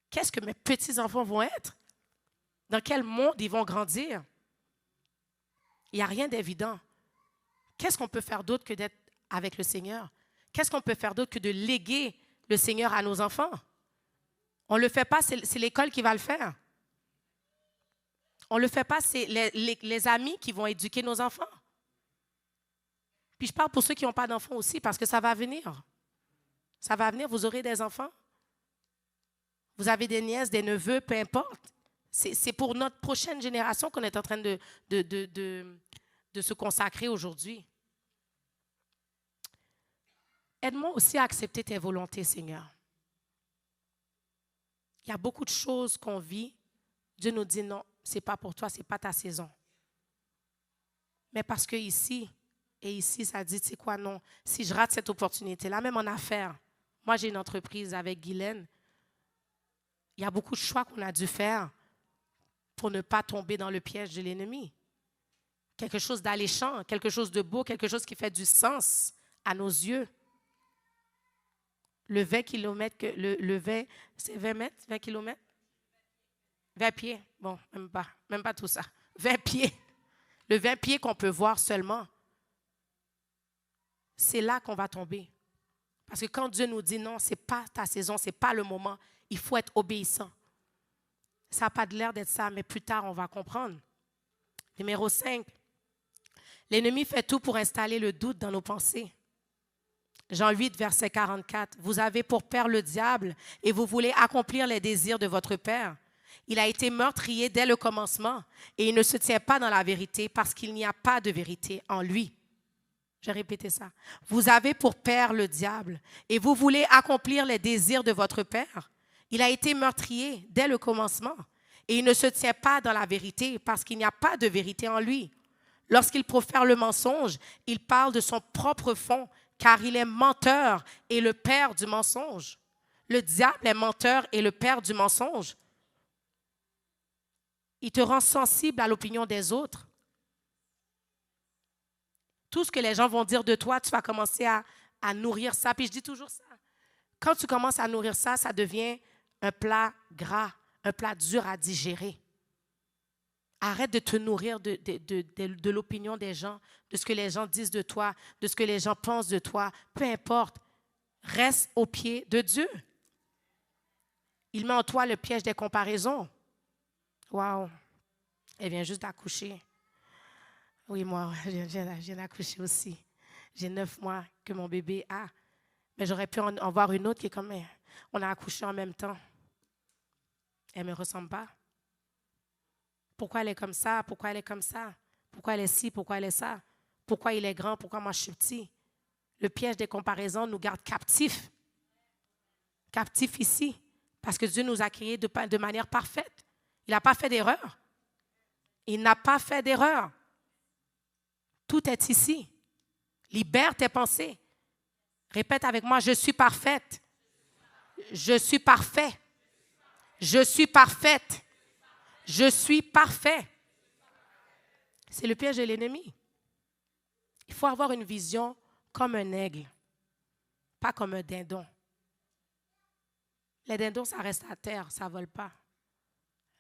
Qu'est-ce que mes petits-enfants vont être? Dans quel monde ils vont grandir? Il n'y a rien d'évident. Qu'est-ce qu'on peut faire d'autre que d'être avec le Seigneur? Qu'est-ce qu'on peut faire d'autre que de léguer le Seigneur à nos enfants? On ne le fait pas, c'est l'école qui va le faire. On ne le fait pas, c'est les amis qui vont éduquer nos enfants. Puis je parle pour ceux qui n'ont pas d'enfants aussi, parce que ça va venir. Ça va venir, vous aurez des enfants. Vous avez des nièces, des neveux, peu importe. C'est pour notre prochaine génération qu'on est en train de se consacrer aujourd'hui. Aide-moi aussi à accepter tes volontés, Seigneur. Il y a beaucoup de choses qu'on vit. Dieu nous dit non, ce n'est pas pour toi, ce n'est pas ta saison. Mais parce que ici, ça dit, tu sais quoi, non, si je rate cette opportunité-là, même en affaires, moi j'ai une entreprise avec Guylaine, il y a beaucoup de choix qu'on a dû faire pour ne pas tomber dans le piège de l'ennemi. Quelque chose d'alléchant, quelque chose de beau, quelque chose qui fait du sens à nos yeux. Le 20 km, c'est 20 mètres, 20 km? 20 pieds, bon, même pas tout ça. 20 pieds. Le 20 pieds qu'on peut voir seulement. C'est là qu'on va tomber. Parce que quand Dieu nous dit non, ce n'est pas ta saison, ce n'est pas le moment, il faut être obéissant. Ça n'a pas de l'air d'être ça, mais plus tard, on va comprendre. Numéro 5. L'ennemi fait tout pour installer le doute dans nos pensées. Jean 8, verset 44. Vous avez pour père le diable et vous voulez accomplir les désirs de votre père. Il a été meurtrier dès le commencement et il ne se tient pas dans la vérité parce qu'il n'y a pas de vérité en lui. Je vais répéter ça. Vous avez pour père le diable et vous voulez accomplir les désirs de votre père. Il a été meurtrier dès le commencement et il ne se tient pas dans la vérité parce qu'il n'y a pas de vérité en lui. Lorsqu'il profère le mensonge, il parle de son propre fond car il est menteur et le père du mensonge. Le diable est menteur et le père du mensonge. Il te rend sensible à l'opinion des autres. Tout ce que les gens vont dire de toi, tu vas commencer à nourrir ça. Puis je dis toujours ça. Quand tu commences à nourrir ça, ça devient un plat gras, un plat dur à digérer. Arrête de te nourrir de l'opinion des gens, de ce que les gens disent de toi, de ce que les gens pensent de toi. Peu importe. Reste au pied de Dieu. Il met en toi le piège des comparaisons. Wow. Elle vient juste d'accoucher. Oui, moi, je viens d'accoucher aussi. J'ai 9 mois que mon bébé a. Mais j'aurais pu en voir une autre qui est comme elle. On a accouché en même temps. Elle ne me ressemble pas. Pourquoi elle est comme ça? Pourquoi elle est comme ça? Pourquoi elle est ci? Pourquoi elle est ça? Pourquoi il est grand? Pourquoi moi je suis petit? Le piège des comparaisons nous garde captifs. Captifs ici. Parce que Dieu nous a créés de manière parfaite. Il n'a pas fait d'erreur. Il n'a pas fait d'erreur. Tout est ici. Libère tes pensées. Répète avec moi, je suis parfaite. Je suis parfait. Je suis parfaite. Je suis parfait. C'est le piège de l'ennemi. Il faut avoir une vision comme un aigle, pas comme un dindon. Les dindons, ça reste à terre, ça ne vole pas.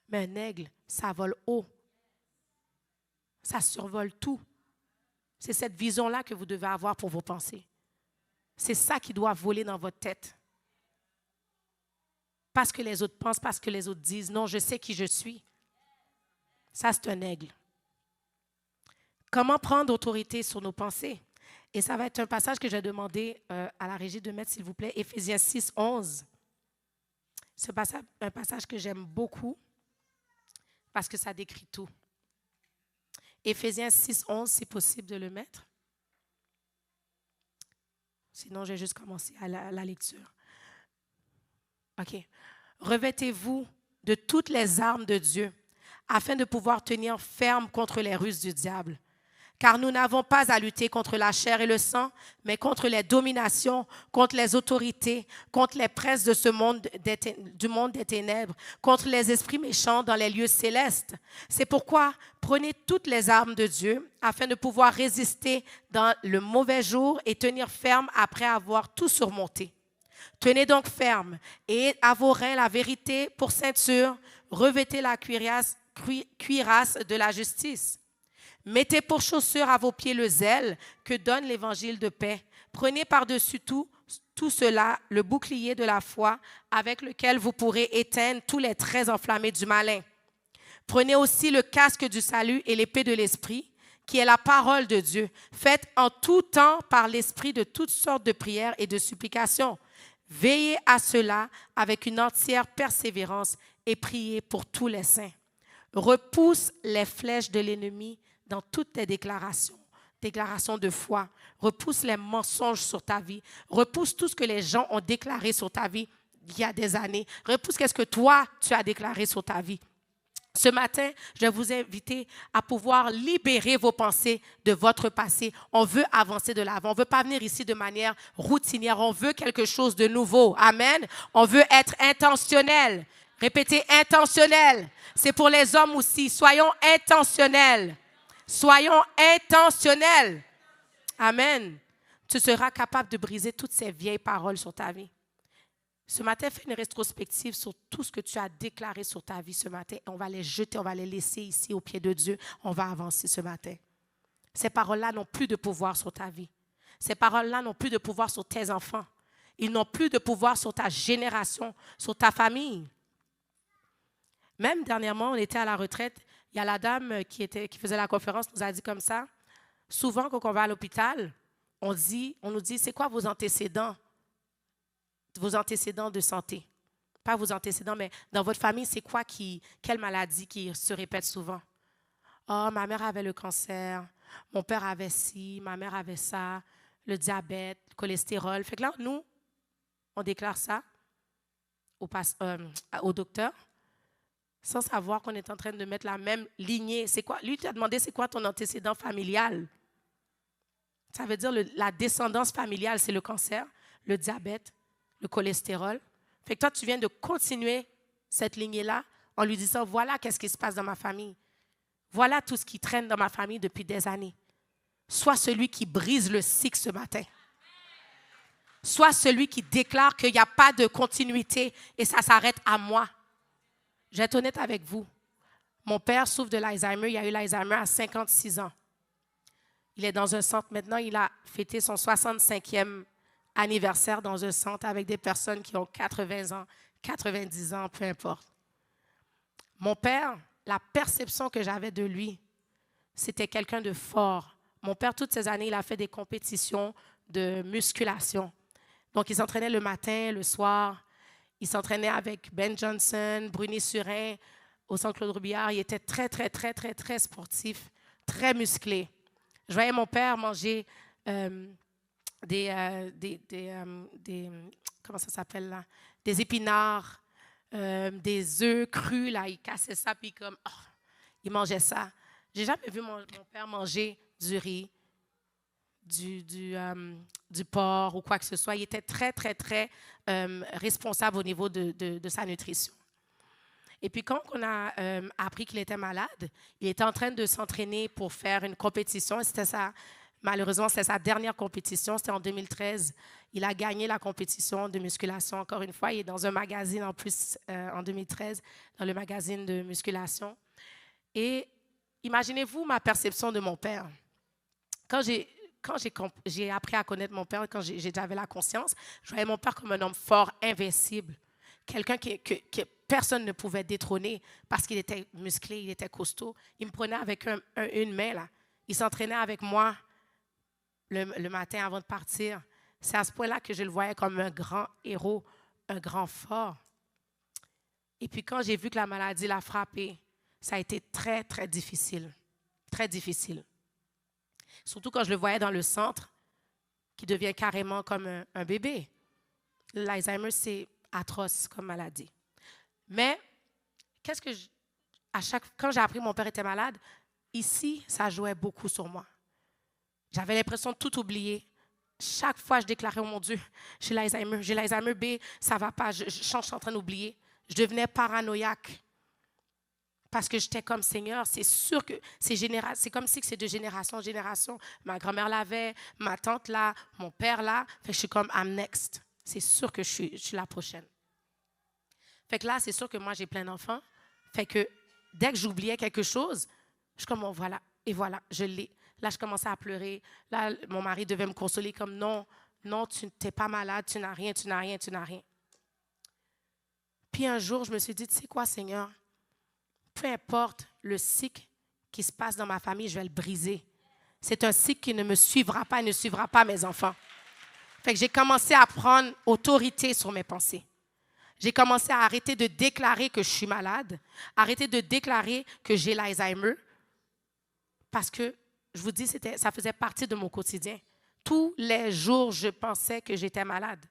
Mais un aigle, ça vole haut. Ça survole tout. C'est cette vision-là que vous devez avoir pour vos pensées. C'est ça qui doit voler dans votre tête. Parce que les autres pensent, parce que les autres disent, non, je sais qui je suis. Ça, c'est un aigle. Comment prendre autorité sur nos pensées? Et ça va être un passage que j'ai demandé à la régie de mettre, s'il vous plaît, Éphésiens 6, 11. C'est un passage que j'aime beaucoup parce que ça décrit tout. Éphésiens 6, 11, c'est possible de le mettre. Sinon, je vais juste commencer à la lecture. OK. Revêtez-vous de toutes les armes de Dieu afin de pouvoir tenir ferme contre les ruses du diable. Car nous n'avons pas à lutter contre la chair et le sang, mais contre les dominations, contre les autorités, contre les princes de du monde des ténèbres, contre les esprits méchants dans les lieux célestes. C'est pourquoi prenez toutes les armes de Dieu afin de pouvoir résister dans le mauvais jour et tenir ferme après avoir tout surmonté. Tenez donc ferme et à vos reins la vérité pour ceinture, revêtez la cuirasse de la justice. Mettez pour chaussure à vos pieds le zèle que donne l'évangile de paix. Prenez par-dessus tout cela le bouclier de la foi avec lequel vous pourrez éteindre tous les traits enflammés du malin. Prenez aussi le casque du salut et l'épée de l'esprit, qui est la parole de Dieu. Faites en tout temps par l'esprit de toutes sortes de prières et de supplications. Veillez à cela avec une entière persévérance et priez pour tous les saints. Repousse les flèches de l'ennemi dans toutes tes déclarations de foi. Repousse les mensonges sur ta vie. Repousse tout ce que les gens ont déclaré sur ta vie il y a des années. Repousse qu'est-ce que toi, tu as déclaré sur ta vie. Ce matin, je vais vous inviter à pouvoir libérer vos pensées de votre passé. On veut avancer de l'avant. On ne veut pas venir ici de manière routinière. On veut quelque chose de nouveau. Amen. On veut être intentionnel. Répétez, intentionnel. C'est pour les hommes aussi. Soyons intentionnels. Soyons intentionnels. Amen. Tu seras capable de briser toutes ces vieilles paroles sur ta vie. Ce matin, fais une rétrospective sur tout ce que tu as déclaré sur ta vie ce matin. On va les jeter, on va les laisser ici au pied de Dieu. On va avancer ce matin. Ces paroles-là n'ont plus de pouvoir sur ta vie. Ces paroles-là n'ont plus de pouvoir sur tes enfants. Ils n'ont plus de pouvoir sur ta génération, sur ta famille. Même dernièrement, on était à la retraite. Il y a la dame qui faisait la conférence, nous a dit comme ça. Souvent, quand on va à l'hôpital, on nous dit, c'est quoi vos antécédents? Vos antécédents de santé. Pas vos antécédents, mais dans votre famille, c'est quoi quelle maladie qui se répète souvent? Oh, ma mère avait le cancer, mon père avait ci, ma mère avait ça, le diabète, le cholestérol. Fait que là, nous, on déclare ça au docteur, sans savoir qu'on est en train de mettre la même lignée. C'est quoi? Lui, tu as demandé, c'est quoi ton antécédent familial? Ça veut dire la descendance familiale, c'est le cancer, le diabète, le cholestérol. Fait que toi, tu viens de continuer cette lignée-là en lui disant, voilà qu'est-ce qui se passe dans ma famille. Voilà tout ce qui traîne dans ma famille depuis des années. Sois celui qui brise le cycle ce matin. Sois celui qui déclare qu'il n'y a pas de continuité et ça s'arrête à moi. Je vais être honnête avec vous. Mon père souffre de l'Alzheimer. Il a eu l'Alzheimer à 56 ans. Il est dans un centre maintenant. Il a fêté son 65e anniversaire dans un centre avec des personnes qui ont 80 ans, 90 ans, peu importe. Mon père, la perception que j'avais de lui, c'était quelqu'un de fort. Mon père, toutes ces années, il a fait des compétitions de musculation. Donc, il s'entraînait le matin, le soir. Il s'entraînait avec Ben Johnson, Bruni Surin, au Centre Claude Robillard. Il était très, très, très, très, très sportif, très musclé. Je voyais mon père manger comment ça s'appelle là? Des épinards, des œufs crus, là. Il cassait ça, puis comme, oh, il mangeait ça. J'ai jamais vu mon père manger du riz, du porc ou quoi que ce soit. Il était très, très, très responsable au niveau de sa nutrition. Et puis, quand on a appris qu'il était malade, il était en train de s'entraîner pour faire une compétition. Et malheureusement, c'était sa dernière compétition. C'était en 2013. Il a gagné la compétition de musculation encore une fois. Il est dans un magazine en plus en 2013, dans le magazine de musculation. Et imaginez-vous ma perception de mon père. Quand j'ai appris à connaître mon père, quand j'avais la conscience, je voyais mon père comme un homme fort, invincible. Quelqu'un que personne ne pouvait détrôner parce qu'il était musclé, il était costaud. Il me prenait avec une main, là. Il s'entraînait avec moi le matin avant de partir. C'est à ce point-là que je le voyais comme un grand héros, un grand fort. Et puis quand j'ai vu que la maladie l'a frappé, ça a été très, très difficile. Très difficile. Surtout quand je le voyais dans le centre, qui devient carrément comme un bébé. L'Alzheimer, c'est atroce comme maladie. Mais, quand j'ai appris que mon père était malade, ici, ça jouait beaucoup sur moi. J'avais l'impression de tout oublier. Chaque fois, je déclarais, oh mon Dieu, j'ai l'Alzheimer B, ça ne va pas, je suis en train d'oublier. Je devenais paranoïaque. Parce que j'étais comme Seigneur, c'est sûr que c'est comme si c'est de génération en génération. Ma grand-mère l'avait, ma tante là, mon père là. Fait que je suis comme, I'm next. C'est sûr que je suis la prochaine. Fait que là, c'est sûr que moi, j'ai plein d'enfants. Fait que dès que j'oubliais quelque chose, je suis comme, oh, voilà, et voilà, je l'ai. Là, je commençais à pleurer. Là, mon mari devait me consoler comme, non, tu n'es pas malade, tu n'as rien. Puis un jour, je me suis dit, tu sais quoi, Seigneur? Peu importe le cycle qui se passe dans ma famille, je vais le briser. C'est un cycle qui ne me suivra pas et ne suivra pas mes enfants. Fait que j'ai commencé à prendre autorité sur mes pensées. J'ai commencé à arrêter de déclarer que je suis malade, arrêter de déclarer que j'ai l'Alzheimer, parce que, je vous dis, ça faisait partie de mon quotidien. Tous les jours, je pensais que j'étais malade.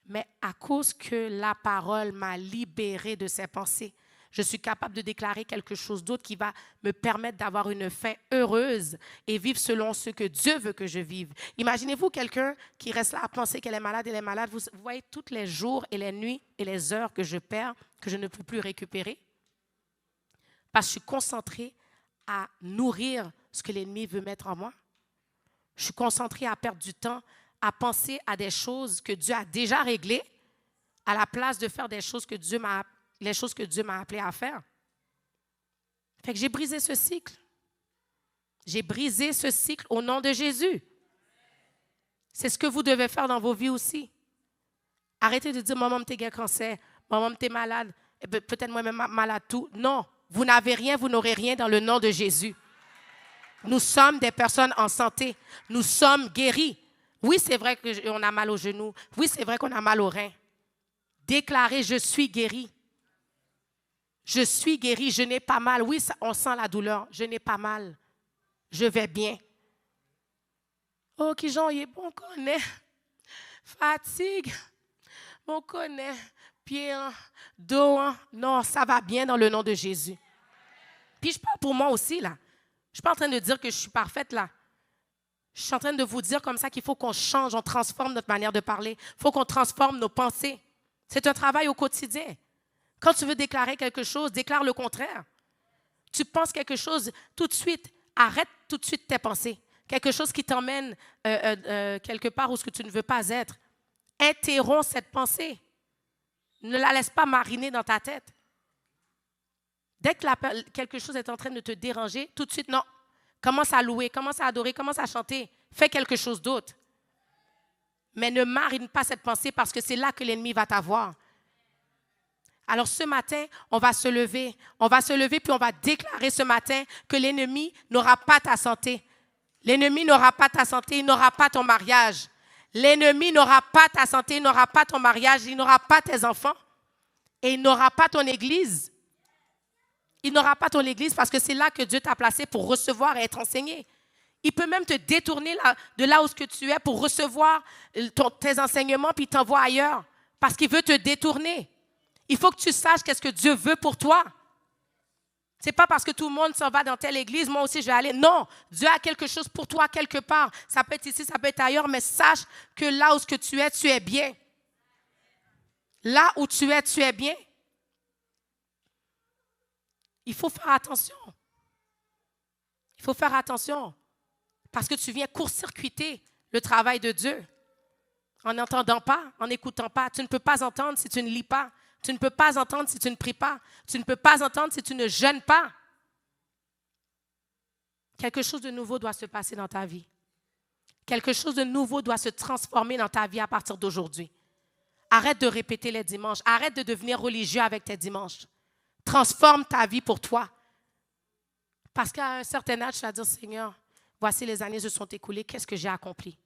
Mais à cause que la parole m'a libérée de ces pensées, je suis capable de déclarer quelque chose d'autre qui va me permettre d'avoir une fin heureuse et vivre selon ce que Dieu veut que je vive. Imaginez-vous quelqu'un qui reste là à penser qu'elle est malade, elle est malade. Vous voyez tous les jours et les nuits et les heures que je perds, que je ne peux plus récupérer. Parce que je suis concentrée à nourrir ce que l'ennemi veut mettre en moi. Je suis concentrée à perdre du temps, à penser à des choses que Dieu a déjà réglées, à la place de faire les choses que Dieu m'a appelé à faire. Fait que j'ai brisé ce cycle. J'ai brisé ce cycle au nom de Jésus. C'est ce que vous devez faire dans vos vies aussi. Arrêtez de dire, maman, t'es cancer, maman, t'es malade, peut-être moi-même malade tout. Non, vous n'avez rien, vous n'aurez rien dans le nom de Jésus. Nous sommes des personnes en santé. Nous sommes guéris. Oui, c'est vrai qu'on a mal aux genoux. Oui, c'est vrai qu'on a mal aux reins. Déclarez, je suis guéri. Je suis guéri, je n'ai pas mal. Oui, on sent la douleur. Je n'ai pas mal. Je vais bien. Oh, qui j'en est bon, on connaît. Fatigue. On connaît. Pied, dos. Non, ça va bien dans le nom de Jésus. Puis je parle pour moi aussi, là. Je ne suis pas en train de dire que je suis parfaite, là. Je suis en train de vous dire comme ça qu'il faut qu'on change, on transforme notre manière de parler. Il faut qu'on transforme nos pensées. C'est un travail au quotidien. Quand tu veux déclarer quelque chose, déclare le contraire. Tu penses quelque chose, tout de suite, arrête tout de suite tes pensées. Quelque chose qui t'emmène quelque part où ce que tu ne veux pas être. Interromps cette pensée. Ne la laisse pas mariner dans ta tête. Dès que quelque chose est en train de te déranger, tout de suite, non. Commence à louer, commence à adorer, commence à chanter. Fais quelque chose d'autre. Mais ne marine pas cette pensée parce que c'est là que l'ennemi va t'avoir. Alors ce matin, on va se lever. On va se lever puis on va déclarer ce matin que l'ennemi n'aura pas ta santé. L'ennemi n'aura pas ta santé, il n'aura pas ton mariage. L'ennemi n'aura pas ta santé, il n'aura pas ton mariage, il n'aura pas tes enfants. Et il n'aura pas ton église. Il n'aura pas ton église parce que c'est là que Dieu t'a placé pour recevoir et être enseigné. Il peut même te détourner de là où tu es pour recevoir tes enseignements puis t'envoie ailleurs parce qu'il veut te détourner. Il faut que tu saches qu'est-ce que Dieu veut pour toi. Ce n'est pas parce que tout le monde s'en va dans telle église, moi aussi je vais aller. Non, Dieu a quelque chose pour toi quelque part. Ça peut être ici, ça peut être ailleurs, mais sache que là où tu es bien. Là où tu es bien. Il faut faire attention. Il faut faire attention. Parce que tu viens court-circuiter le travail de Dieu. En n'entendant pas, en n'écoutant pas. Tu ne peux pas entendre si tu ne lis pas. Tu ne peux pas entendre si tu ne pries pas. Tu ne peux pas entendre si tu ne jeûnes pas. Quelque chose de nouveau doit se passer dans ta vie. Quelque chose de nouveau doit se transformer dans ta vie à partir d'aujourd'hui. Arrête de répéter les dimanches. Arrête de devenir religieux avec tes dimanches. Transforme ta vie pour toi. Parce qu'à un certain âge, tu vas dire, Seigneur, voici les années se sont écoulées. Qu'est-ce que j'ai accompli?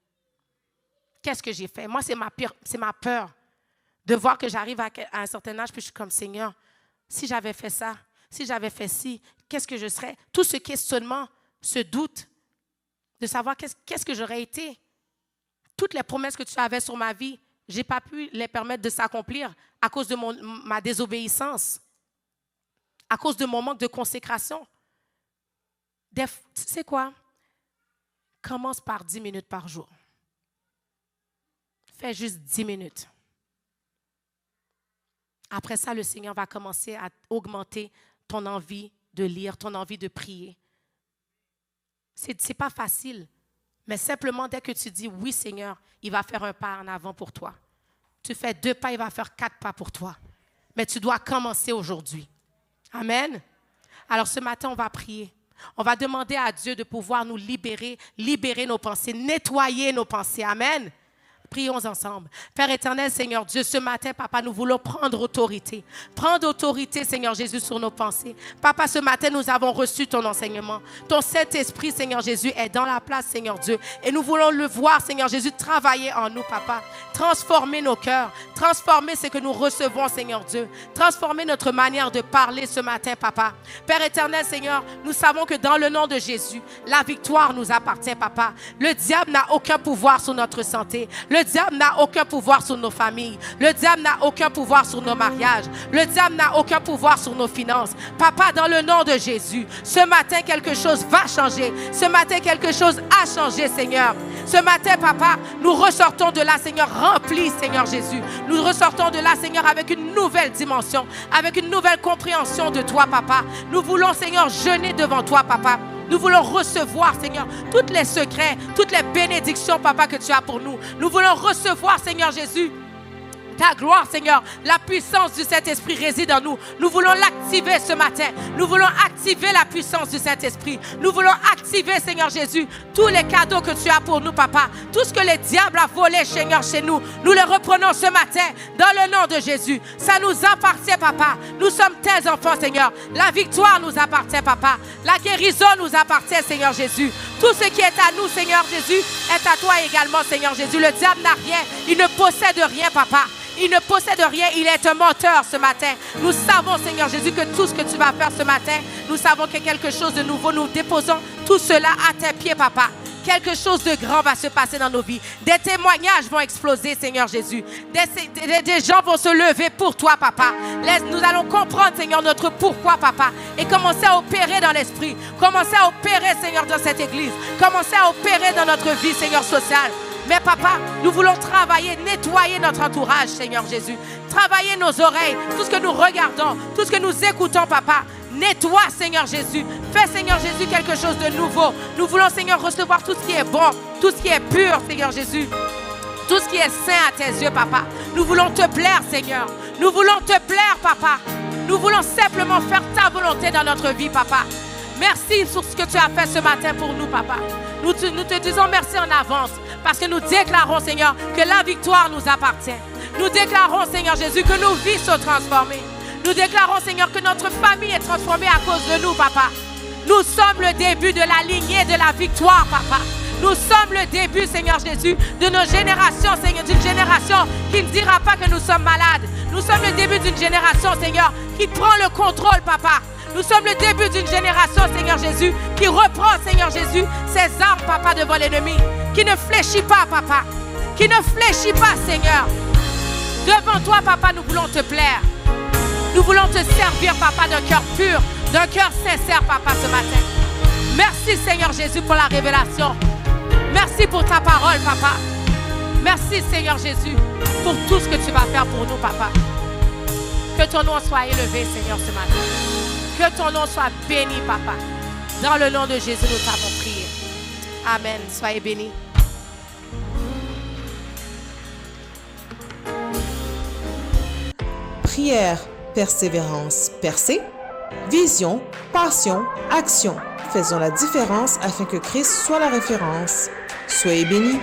Qu'est-ce que j'ai fait? Moi, c'est ma peur de voir que j'arrive à un certain âge puis je suis comme, Seigneur, si j'avais fait ça, si j'avais fait ci, qu'est-ce que je serais? Tout ce questionnement, ce doute de savoir qu'est-ce que j'aurais été. Toutes les promesses que tu avais sur ma vie, je n'ai pas pu les permettre de s'accomplir à cause de ma désobéissance, à cause de mon manque de consécration. Tu sais quoi? Commence par 10 minutes par jour. Fais juste 10 minutes. Après ça, le Seigneur va commencer à augmenter ton envie de lire, ton envie de prier. Ce n'est pas facile, mais simplement dès que tu dis « Oui, Seigneur », il va faire un pas en avant pour toi. Tu fais 2 pas, il va faire 4 pas pour toi. Mais tu dois commencer aujourd'hui. Amen. Alors ce matin, on va prier. On va demander à Dieu de pouvoir nous libérer nos pensées, nettoyer nos pensées. Amen. Prions ensemble. Père éternel, Seigneur Dieu, ce matin, Papa, nous voulons prendre autorité. Prendre autorité, Seigneur Jésus, sur nos pensées. Papa, ce matin, nous avons reçu ton enseignement. Ton Saint-Esprit, Seigneur Jésus, est dans la place, Seigneur Dieu. Et nous voulons le voir, Seigneur Jésus, travailler en nous, Papa. Transformer nos cœurs. Transformer ce que nous recevons, Seigneur Dieu. Transformer notre manière de parler ce matin, Papa. Père éternel, Seigneur, nous savons que dans le nom de Jésus, la victoire nous appartient, Papa. Le diable n'a aucun pouvoir sur notre santé. Le diable n'a aucun pouvoir sur nos familles. Le diable n'a aucun pouvoir sur nos mariages. Le diable n'a aucun pouvoir sur nos finances. Papa, dans le nom de Jésus, ce matin, quelque chose va changer. Ce matin, quelque chose a changé, Seigneur. Ce matin, Papa, nous ressortons de là, Seigneur, remplis, Seigneur Jésus. Nous ressortons de là, Seigneur, avec une nouvelle dimension, avec une nouvelle compréhension de toi, Papa. Nous voulons, Seigneur, jeûner devant toi, Papa. Nous voulons recevoir, Seigneur, tous les secrets, toutes les bénédictions, Papa, que tu as pour nous. Nous voulons recevoir, Seigneur Jésus, ta gloire, Seigneur. La puissance du Saint-Esprit réside en nous. Nous voulons l'activer ce matin. Nous voulons activer la puissance du Saint-Esprit. Nous voulons activer, Seigneur Jésus, tous les cadeaux que tu as pour nous, Papa. Tout ce que le diable a volé, Seigneur, chez nous, nous le reprenons ce matin dans le nom de Jésus. Ça nous appartient, Papa. Nous sommes tes enfants, Seigneur. La victoire nous appartient, Papa. La guérison nous appartient, Seigneur Jésus. Tout ce qui est à nous, Seigneur Jésus, est à toi également, Seigneur Jésus. Le diable n'a rien. Il ne possède rien, Papa. Il ne possède rien, il est un menteur ce matin. Nous savons, Seigneur Jésus, que tout ce que tu vas faire ce matin, nous savons que quelque chose de nouveau, nous déposons tout cela à tes pieds, Papa. Quelque chose de grand va se passer dans nos vies. Des témoignages vont exploser, Seigneur Jésus. Des gens vont se lever pour toi, Papa. Nous allons comprendre, Seigneur, notre pourquoi, Papa. Et commencer à opérer dans l'esprit. Commencer à opérer, Seigneur, dans cette église. Commencer à opérer dans notre vie, Seigneur, sociale. Mais papa, nous voulons travailler, nettoyer notre entourage, Seigneur Jésus. Travailler nos oreilles, tout ce que nous regardons, tout ce que nous écoutons, papa. Nettoie, Seigneur Jésus. Fais, Seigneur Jésus, quelque chose de nouveau. Nous voulons, Seigneur, recevoir tout ce qui est bon, tout ce qui est pur, Seigneur Jésus. Tout ce qui est saint à tes yeux, papa. Nous voulons te plaire, Seigneur. Nous voulons te plaire, papa. Nous voulons simplement faire ta volonté dans notre vie, papa. Merci pour ce que tu as fait ce matin pour nous, papa. Nous te disons merci en avance. Parce que nous déclarons, Seigneur, que la victoire nous appartient. Nous déclarons, Seigneur Jésus, que nos vies sont transformées. Nous déclarons, Seigneur, que notre famille est transformée à cause de nous, Papa. Nous sommes le début de la lignée de la victoire, Papa. Nous sommes le début, Seigneur Jésus, de nos générations, Seigneur, d'une génération qui ne dira pas que nous sommes malades. Nous sommes le début d'une génération, Seigneur, qui prend le contrôle, Papa. Nous sommes le début d'une génération, Seigneur Jésus, qui reprend, Seigneur Jésus, ses armes, Papa, devant l'ennemi. Qui ne fléchit pas, Papa. Qui ne fléchit pas, Seigneur. Devant toi, Papa, nous voulons te plaire. Nous voulons te servir, Papa, d'un cœur pur, d'un cœur sincère, Papa, ce matin. Merci, Seigneur Jésus, pour la révélation. Merci pour ta parole, Papa. Merci, Seigneur Jésus, pour tout ce que tu vas faire pour nous, Papa. Que ton nom soit élevé, Seigneur, ce matin. Que ton nom soit béni, Papa. Dans le nom de Jésus, nous t'avons prié. Amen. Soyez bénis. Prière, persévérance, percée. Vision, passion, action. Faisons la différence afin que Christ soit la référence. Soyez bénis.